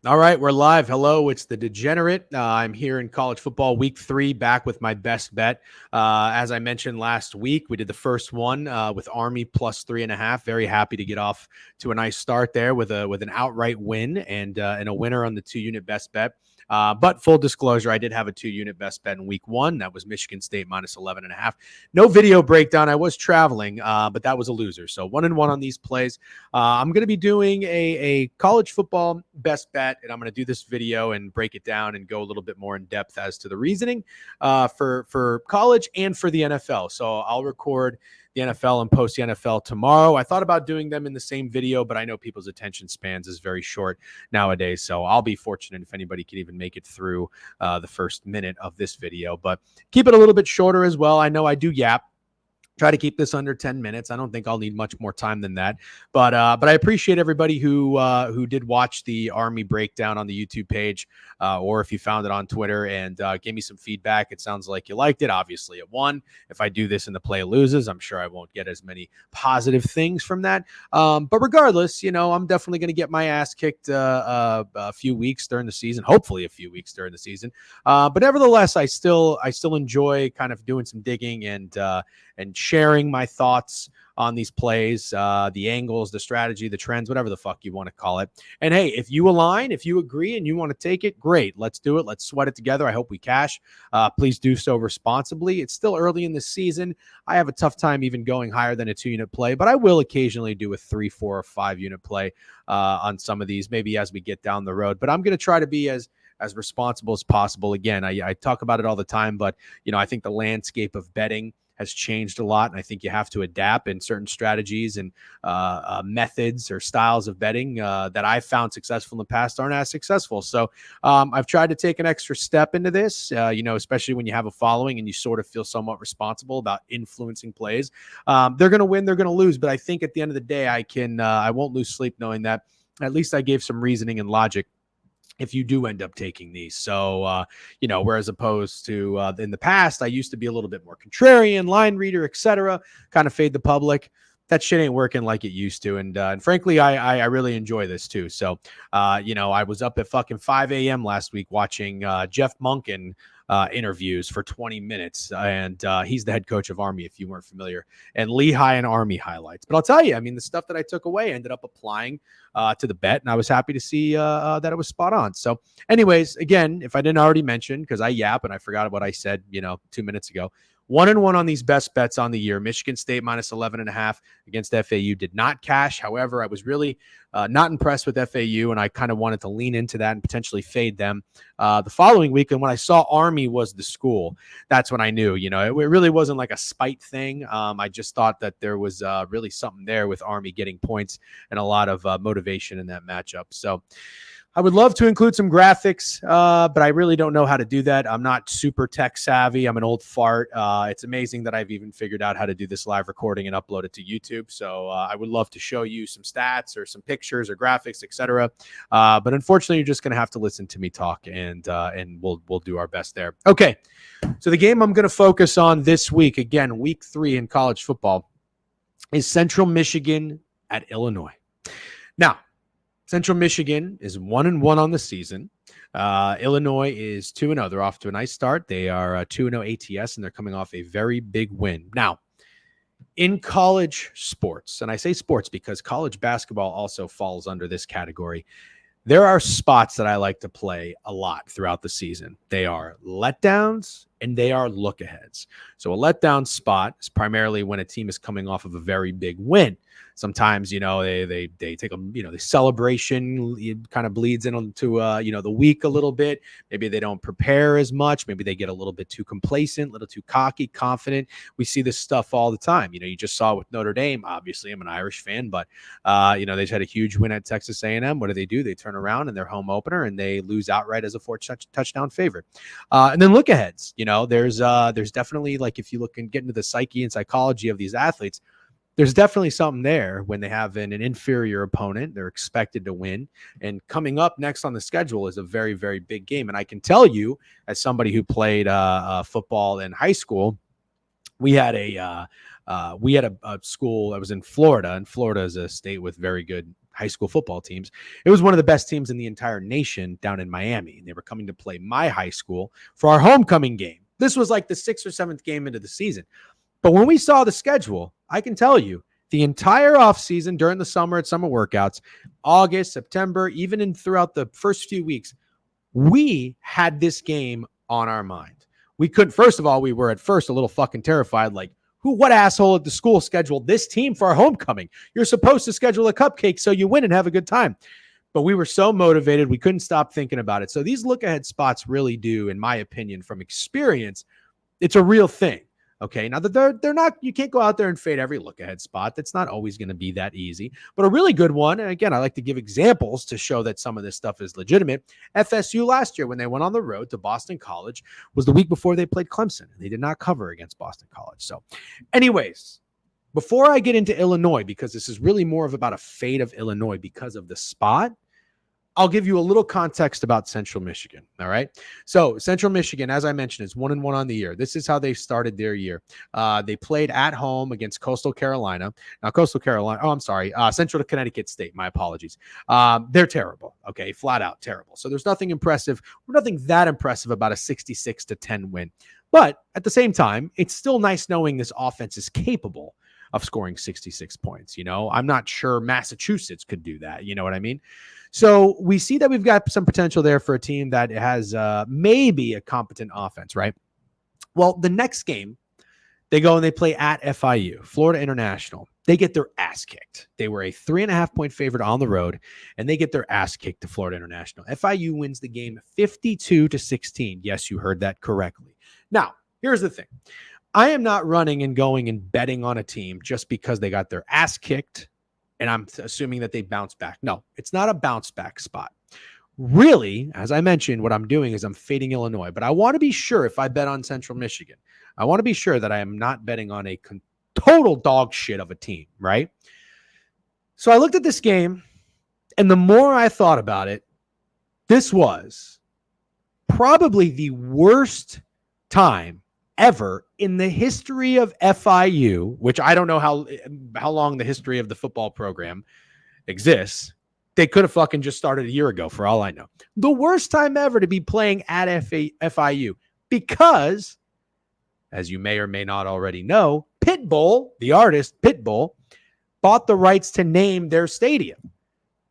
All right, we're live. Hello, it's the Degenerate. I'm here in college football week 3, back with my best bet. As I mentioned last week, we did the first one with Army plus 3.5. Very happy to get off to a nice start there with an outright win and a winner on the 2-unit best bet. But full disclosure, I did have a 2-unit best bet in week 1. That was Michigan State minus 11.5. No video breakdown. I was traveling, but that was a loser. So 1-1 on these plays. I'm going to be doing a college football best bet, and I'm going to do this video and break it down and go a little bit more in depth as to the reasoning for college and for the NFL. So I'll record the NFL and post the NFL tomorrow. I thought about doing them in the same video, but I know people's attention spans is very short nowadays. So I'll be fortunate if anybody can even make it through the first minute of this video, but keep it a little bit shorter as well. I know I do yap. Try to keep this under 10 minutes. I don't think I'll need much more time than that. But I appreciate everybody who did watch the Army breakdown on the YouTube page, or if you found it on Twitter and gave me some feedback. It sounds like you liked it. Obviously, it won. If I do this and the play loses, I'm sure I won't get as many positive things from that. But regardless, I'm definitely going to get my ass kicked a few weeks during the season. Hopefully, a few weeks during the season. But nevertheless, I still enjoy kind of doing some digging and sharing my thoughts on these plays, the angles, the strategy, the trends, whatever the fuck you want to call it. And hey, if you align, if you agree and you want to take it, great. Let's do it. Let's sweat it together. I hope we cash. Please do so responsibly. It's still early in the season. I have a tough time even going higher than a 2-unit play, but I will occasionally do a 3, 4, or 5-unit play on some of these, maybe as we get down the road. But I'm going to try to be as responsible as possible. Again, I talk about it all the time, but I think the landscape of betting has changed a lot, and I think you have to adapt in certain strategies and methods or styles of betting that I've found successful in the past aren't as successful. So I've tried to take an extra step into this, especially when you have a following and you sort of feel somewhat responsible about influencing plays. They're going to win, they're going to lose, but I think at the end of the day, I won't lose sleep knowing that at least I gave some reasoning and logic if you do end up taking these. So, whereas opposed to in the past, I used to be a little bit more contrarian, line reader, etc., kind of fade the public. That shit ain't working like it used to. And frankly, I really enjoy this too. So, I was up at fucking 5 a.m. last week watching Jeff Monken interviews for 20 minutes. And he's the head coach of Army, if you weren't familiar, and Lehigh and Army highlights. But I'll tell you, I mean, the stuff that I took away, I ended up applying to the bet, and I was happy to see that it was spot on. So anyways, again, if I didn't already mention, because I yap and I forgot what I said, 2 minutes ago, 1-1 on these best bets on the year. Michigan State minus 11.5 against FAU did not cash. However, I was really not impressed with FAU, and I kind of wanted to lean into that and potentially fade them the following week. And when I saw Army was the school, that's when I knew, it really wasn't like a spite thing. I just thought that there was really something there with Army getting points and a lot of motivation in that matchup. So I would love to include some graphics, but I really don't know how to do that. I'm not super tech savvy. I'm an old fart. It's amazing that I've even figured out how to do this live recording and upload it to YouTube. So I would love to show you some stats or some pictures or graphics, etc. But unfortunately, you're just going to have to listen to me talk, and we'll do our best there. Okay, so the game I'm going to focus on this week, again, week 3 in college football, is Central Michigan at Illinois. Now, Central Michigan is 1-1 on the season. Illinois is 2-0. They're off to a nice start. They are 2-0 ATS, and they're coming off a very big win. Now, in college sports, and I say sports because college basketball also falls under this category, there are spots that I like to play a lot throughout the season. They are letdowns and they are look-aheads. So a letdown spot is primarily when a team is coming off of a very big win. Sometimes, they take a, the celebration kind of bleeds into, the week a little bit. Maybe they don't prepare as much. Maybe they get a little bit too complacent, a little too cocky, confident. We see this stuff all the time. You just saw with Notre Dame. Obviously, I'm an Irish fan, but, they just had a huge win at Texas A&M. What do? They turn around in their home opener and they lose outright as a 4-touchdown favorite. And then look aheads, there's definitely, like, if you look and get into the psyche and psychology of these athletes, there's definitely something there when they have an inferior opponent. They're expected to win. And coming up next on the schedule is a very, very big game. And I can tell you, as somebody who played football in high school, we had a school that was in Florida, and Florida is a state with very good high school football teams. It was one of the best teams in the entire nation down in Miami. And they were coming to play my high school for our homecoming game. This was like the 6th or 7th game into the season. But when we saw the schedule, I can tell you the entire offseason during the summer at summer workouts, August, September, even in throughout the first few weeks, we had this game on our mind. We couldn't, first of all, we were at first a little fucking terrified, like, what asshole at the school scheduled this team for our homecoming? You're supposed to schedule a cupcake so you win and have a good time. But we were so motivated, we couldn't stop thinking about it. So these look-ahead spots really do, in my opinion, from experience, it's a real thing. Okay, now that they're not, you can't go out there and fade every look-ahead spot. That's not always going to be that easy. But a really good one, and again, I like to give examples to show that some of this stuff is legitimate. FSU last year, when they went on the road to Boston College, was the week before they played Clemson, and they did not cover against Boston College. So anyways, before I get into Illinois, because this is really more of about a fade of Illinois because of the spot, I'll give you a little context about Central Michigan. All right. So Central Michigan, as I mentioned, is 1-1 on the year. This is how they started their year. They played at home against Coastal Carolina. Now, Central Connecticut State. My apologies. They're terrible. Okay. Flat out terrible. So there's nothing impressive. Nothing that impressive about a 66-10 win. But at the same time, it's still nice knowing this offense is capable of scoring 66 points. You know, I'm not sure Massachusetts could do that. You know what I mean? So we see that we've got some potential there for a team that has maybe a competent offense, right? Well, the next game, they go and they play at FIU, Florida International. They get their ass kicked. They were a 3.5-point favorite on the road, and they get their ass kicked to Florida International. FIU wins the game 52-16. Yes, you heard that correctly. Now, here's the thing. I am not running and going and betting on a team just because they got their ass kicked and I'm assuming that they bounce back. No, it's not a bounce back spot. Really, as I mentioned, what I'm doing is I'm fading Illinois, but I want to be sure if I bet on Central Michigan, I want to be sure that I am not betting on a total dog shit of a team, right? So I looked at this game, and the more I thought about it, this was probably the worst time ever in the history of FIU, which I don't know how long the history of the football program exists. They could have fucking just started a year ago for all I know. The worst time ever to be playing at FIU because, as you may or may not already know, Pitbull, the artist Pitbull, bought the rights to name their stadium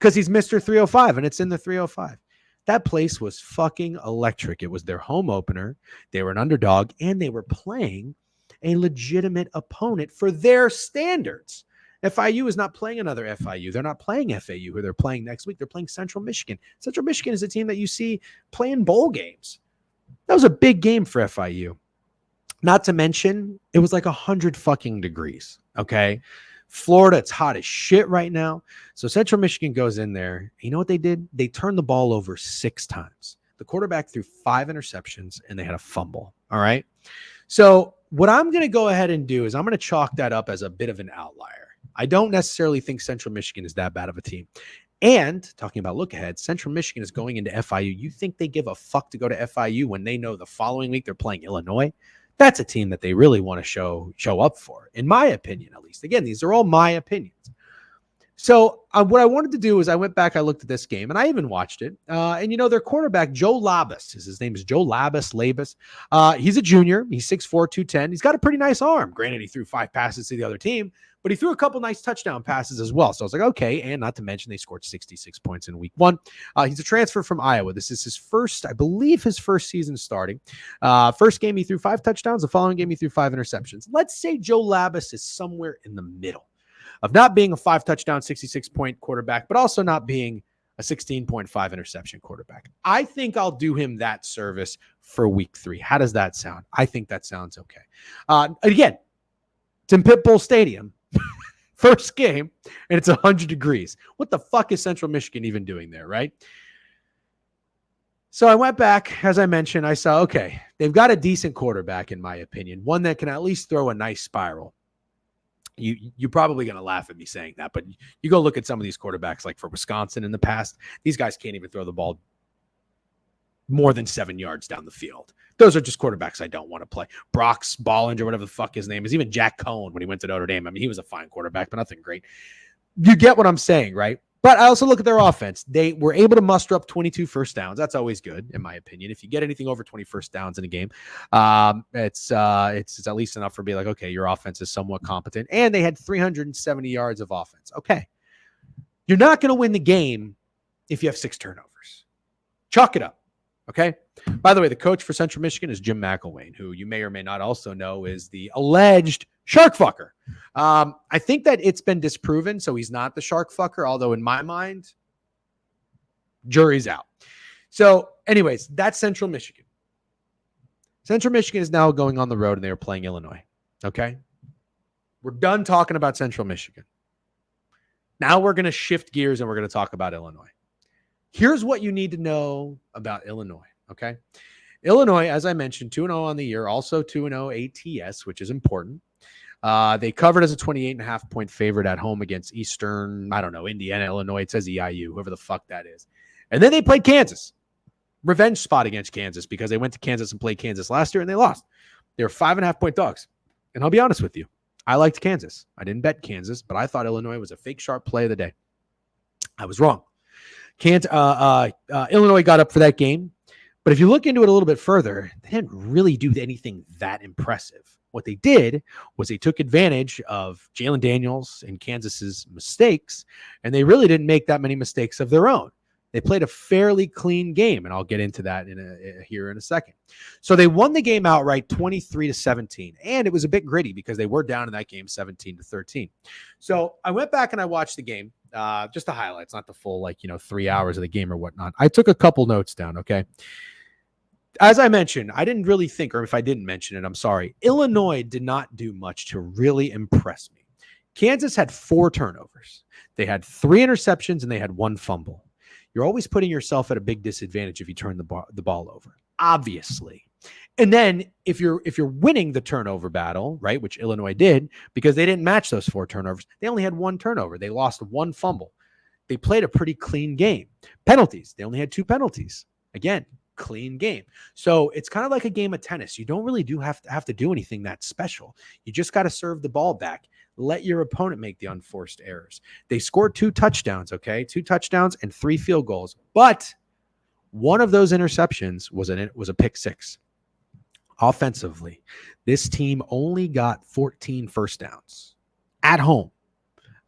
because he's Mr. 305 and it's in the 305. That place was fucking electric. It was their home opener. They were an underdog, and they were playing a legitimate opponent for their standards. FIU is not playing another FIU. They're not playing FAU, who they're playing next week. They're playing Central Michigan. Central Michigan is a team that you see playing bowl games. That was a big game for FIU. Not to mention, it was like 100 fucking degrees, okay? Florida, it's hot as shit right now. So Central Michigan goes in there. You know what they did? They turned the ball over 6 times. The quarterback threw 5 interceptions, and they had a fumble. All right? So what I'm going to go ahead and do is I'm going to chalk that up as a bit of an outlier. I don't necessarily think Central Michigan is that bad of a team. And talking about look ahead, Central Michigan is going into FIU. You think they give a fuck to go to FIU when they know the following week they're playing Illinois? That's a team that they really want to show up for, in my opinion, at least. Again, these are all my opinions. So what I wanted to do is I went back, I looked at this game, and I even watched it. And, you know, their quarterback, Joe Labus, his name is Joe Labus. He's a junior. He's 6'4", 210. He's got a pretty nice arm. Granted, he threw 5 passes to the other team, but he threw a couple nice touchdown passes as well. So I was like, okay. And not to mention, they scored 66 points in week 1. He's a transfer from Iowa. This is his first, I believe, his first season starting. First game, he threw 5 touchdowns. The following game, he threw 5 interceptions. Let's say Joe Labus is somewhere in the middle of not being a 5-touchdown, 66-point quarterback, but also not being a 16.5 interception quarterback. I think I'll do him that service for week 3. How does that sound? I think that sounds okay. Again, it's in Pitbull Stadium. First game, and it's 100 degrees. What the fuck is Central Michigan even doing there, right? So I went back, as I mentioned, I saw, okay, they've got a decent quarterback, in my opinion, one that can at least throw a nice spiral. You're probably going to laugh at me saying that, but you go look at some of these quarterbacks, like for Wisconsin in the past, these guys can't even throw the ball more than 7 yards down the field. Those are just quarterbacks I don't want to play. Brock's Bollinger, whatever the fuck his name is, even Jack Cohn when he went to Notre Dame. I mean, he was a fine quarterback, but nothing great. You get what I'm saying, right? But I also look at their offense. They were able to muster up 22 first downs. That's always good, in my opinion. If you get anything over 20 first downs in a game, it's at least enough for me like, okay, your offense is somewhat competent. And they had 370 yards of offense. Okay. You're not going to win the game if you have 6 turnovers. Chalk it up. Okay. By the way, the coach for Central Michigan is Jim McElwain, who you may or may not also know is the alleged shark fucker. I think that it's been disproven, so he's not the shark fucker, although in my mind, jury's out. So anyways, that's Central Michigan. Central Michigan is now going on the road and they are playing Illinois. Okay. We're done talking about Central Michigan. Now we're going to shift gears and we're going to talk about Illinois. Here's what you need to know about Illinois. Okay. Illinois, as I mentioned, 2-0 on the year, also 2-0 ATS, which is important. They covered as a 28.5 point favorite at home against Eastern, I don't know, Indiana, Illinois. It says EIU, whoever the fuck that is. And then they played Kansas. Revenge spot against Kansas because they went to Kansas and played Kansas last year and they lost. They were 5.5 point dogs. And I'll be honest with you. I liked Kansas. I didn't bet Kansas, but I thought Illinois was a fake sharp play of the day. I was wrong. Illinois got up for that game. But if you look into it a little bit further, they didn't really do anything that impressive. What they did was they took advantage of Jalen Daniels and Kansas's mistakes, and they really didn't make that many mistakes of their own. They played a fairly clean game, and I'll get into that here in a second. So they won the game outright 23-17, and it was a bit gritty because they were down in that game 17-13. So I went back and I watched the game, just the highlights, not the full 3 hours of the game or whatnot. I took a couple notes down, okay? As I mentioned, I didn't really think, or if I didn't mention it, I'm sorry. Illinois did not do much to really impress me. Kansas had 4 turnovers. They had 3 interceptions, and they had 1 fumble. You're always putting yourself at a big disadvantage if you turn the ball over, obviously. And then if you're winning the turnover battle, right, which Illinois did, because they didn't match those 4 turnovers, they only had 1 turnover. They lost 1 fumble. They played a pretty clean game. Penalties, they only had 2 penalties. Again, clean game. So it's kind of like a game of tennis. You don't really have to do anything that special. You just got to serve the ball back. Let your opponent make the unforced errors. They scored 2 touchdowns, okay? 2 touchdowns and 3 field goals. But one of those interceptions was a pick 6. Offensively, this team only got 14 first downs at home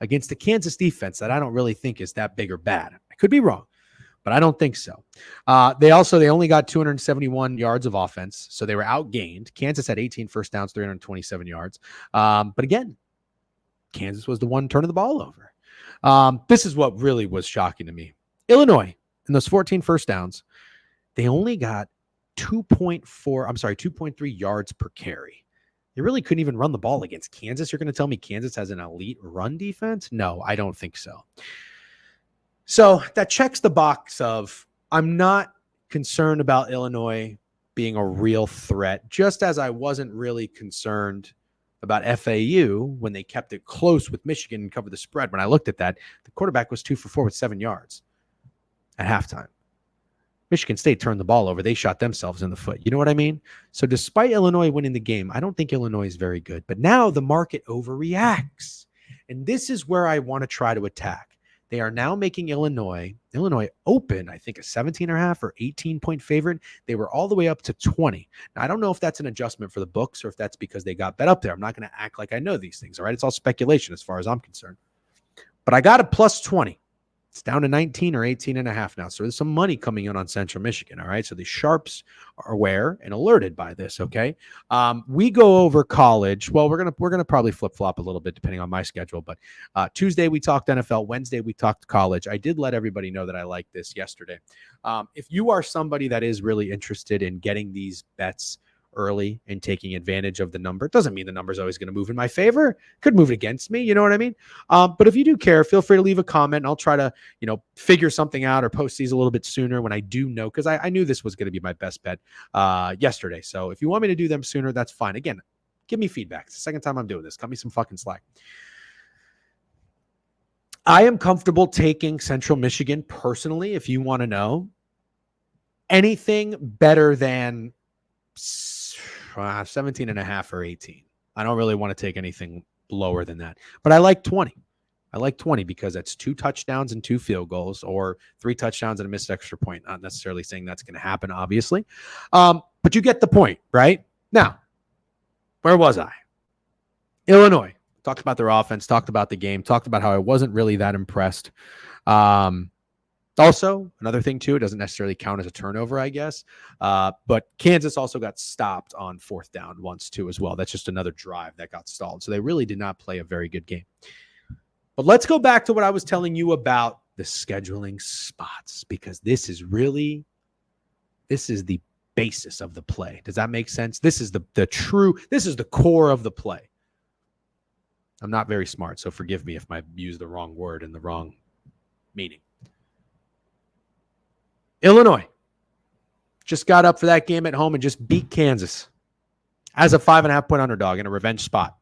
against the Kansas defense that I don't really think is that big or bad. I could be wrong, but I don't think so. They only got 271 yards of offense, so they were outgained. Kansas had 18 first downs, 327 yards. But again, Kansas was the one turning the ball over. This is what really was shocking to me. Illinois, in those 14 first downs, they only got 2.3 yards per carry. They really couldn't even run the ball against Kansas. You're going to tell me Kansas has an elite run defense? No, I don't think so. So that checks the box of I'm not concerned about Illinois being a real threat, just as I wasn't really concerned about FAU when they kept it close with Michigan and covered the spread. When I looked at that, the quarterback was 2 for 4 with 7 yards at halftime. Michigan State turned the ball over. They shot themselves in the foot. You know what I mean? So despite Illinois winning the game, I don't think Illinois is very good. But now the market overreacts. And this is where I want to try to attack. They are now making Illinois open, I think, a 17.5 or 18-point favorite. They were all the way up to 20. Now, I don't know if that's an adjustment for the books or if that's because they got bet up there. I'm not going to act like I know these things, all right? It's all speculation as far as I'm concerned. But I got a plus 20. It's down to 19 or 18.5 now. So there's some money coming in on Central Michigan. All right. So the sharps are aware and alerted by this. Okay. We go over college. Well, we're gonna probably flip flop a little bit depending on my schedule. But Tuesday we talked NFL. Wednesday we talked college. I did let everybody know that I liked this yesterday. If you are somebody that is really interested in getting these bets early and taking advantage of the number, it doesn't mean the number is always going to move in my favor. Could move it against me. You know what I mean? But if you do care, feel free to leave a comment. And I'll try to, figure something out or post these a little bit sooner when I do know, because I knew this was going to be my best bet yesterday. So if you want me to do them sooner, that's fine. Again, give me feedback. It's the second time I'm doing this. Cut me some fucking slack. I am comfortable taking Central Michigan personally. If you want to know anything better than 17.5 or 18. I don't really want to take anything lower than that, but I like 20. I like 20 because that's 2 touchdowns and 2 field goals, or 3 touchdowns and a missed extra point. Not necessarily saying that's going to happen, obviously. But you get the point, right? Now, where was I? Illinois. Talked about their offense, talked about the game, talked about how I wasn't really that impressed. Also, another thing, too, it doesn't necessarily count as a turnover, I guess. But Kansas also got stopped on 4th down once, too, as well. That's just another drive that got stalled. So they really did not play a very good game. But let's go back to what I was telling you about the scheduling spots, because this is the basis of the play. Does that make sense? This is the core of the play. I'm not very smart, so forgive me if I use the wrong word in the wrong meaning. Illinois just got up for that game at home and just beat Kansas as a 5.5-point underdog in a revenge spot.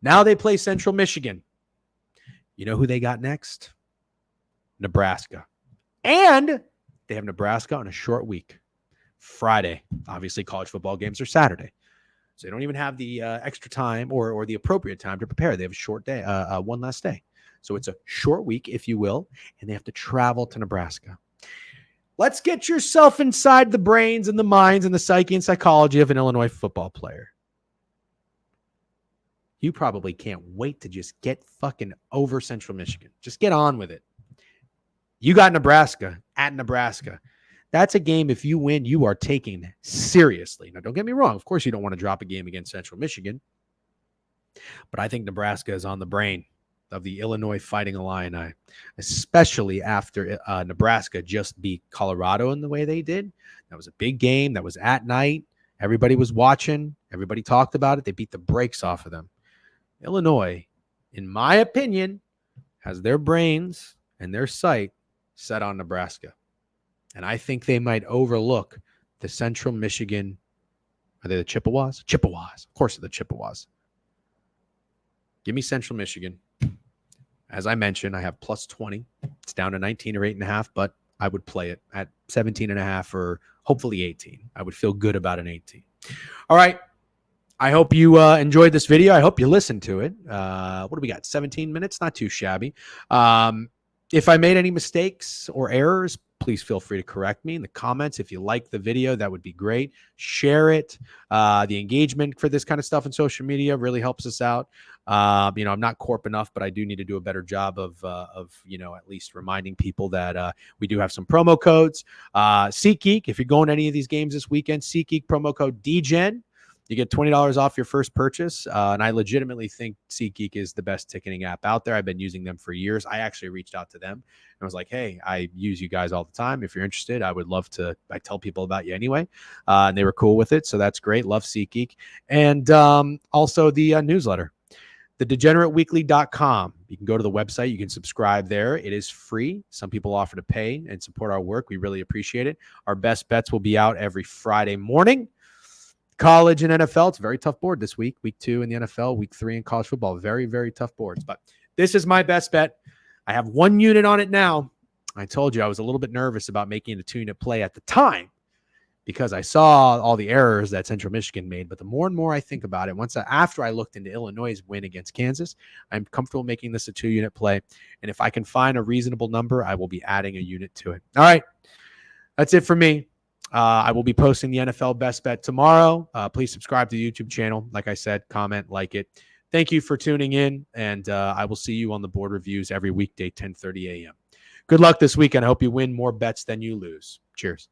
Now they play Central Michigan. You know who they got next? Nebraska. And they have Nebraska on a short week. Friday. Obviously, college football games are Saturday. So they don't even have the extra time or the appropriate time to prepare. They have a short day, one last day. So it's a short week, if you will, and they have to travel to Nebraska. Let's get yourself inside the brains and the minds and the psyche and psychology of an Illinois football player. You probably can't wait to just get fucking over Central Michigan. Just get on with it. You got Nebraska at Nebraska. That's a game, if you win, you are taking seriously. Now, don't get me wrong. Of course, you don't want to drop a game against Central Michigan. But I think Nebraska is on the brain of the Illinois Fighting Illini, especially after Nebraska just beat Colorado in the way they did. That was a big game. That was at night. Everybody was watching. Everybody talked about it. They beat the brakes off of them. Illinois, in my opinion, has their brains and their sight set on Nebraska. And I think they might overlook the Central Michigan. Are they the Chippewas? Chippewas. Of course, they're the Chippewas. Give me Central Michigan. As I mentioned, I have plus 20. It's down to 19 or 8.5, but I would play it at 17.5 or hopefully 18. I would feel good about an 18. All right. I hope you enjoyed this video. I hope you listened to it. What do we got? 17 minutes? Not too shabby. If I made any mistakes or errors, please feel free to correct me in the comments. If you like the video, that would be great. Share it. The engagement for this kind of stuff on social media really helps us out. I'm not corp enough, but I do need to do a better job of at least reminding people that we do have some promo codes. SeatGeek, if you're going to any of these games this weekend, SeatGeek promo code DGen. You get $20 off your first purchase. And I legitimately think SeatGeek is the best ticketing app out there. I've been using them for years. I actually reached out to them and I was like, hey, I use you guys all the time. If you're interested, I would love to. I tell people about you anyway. And they were cool with it. So that's great. Love SeatGeek. And also the newsletter, thedegenerateweekly.com. You can go to the website. You can subscribe there. It is free. Some people offer to pay and support our work. We really appreciate it. Our best bets will be out every Friday morning. College and NFL, it's a very tough board this week. Week 2 in the NFL, week 3 in college football. Very, very tough boards. But this is my best bet. I have 1 unit on it now. I told you I was a little bit nervous about making a 2-unit play at the time because I saw all the errors that Central Michigan made. But the more and more I think about it, after I looked into Illinois' win against Kansas, I'm comfortable making this a 2-unit play. And if I can find a reasonable number, I will be adding a unit to it. All right. That's it for me. I will be posting the NFL Best Bet tomorrow. Please subscribe to the YouTube channel. Like I said, comment, like it. Thank you for tuning in, and I will see you on the board reviews every weekday, 10:30 a.m. Good luck this weekend. I hope you win more bets than you lose. Cheers.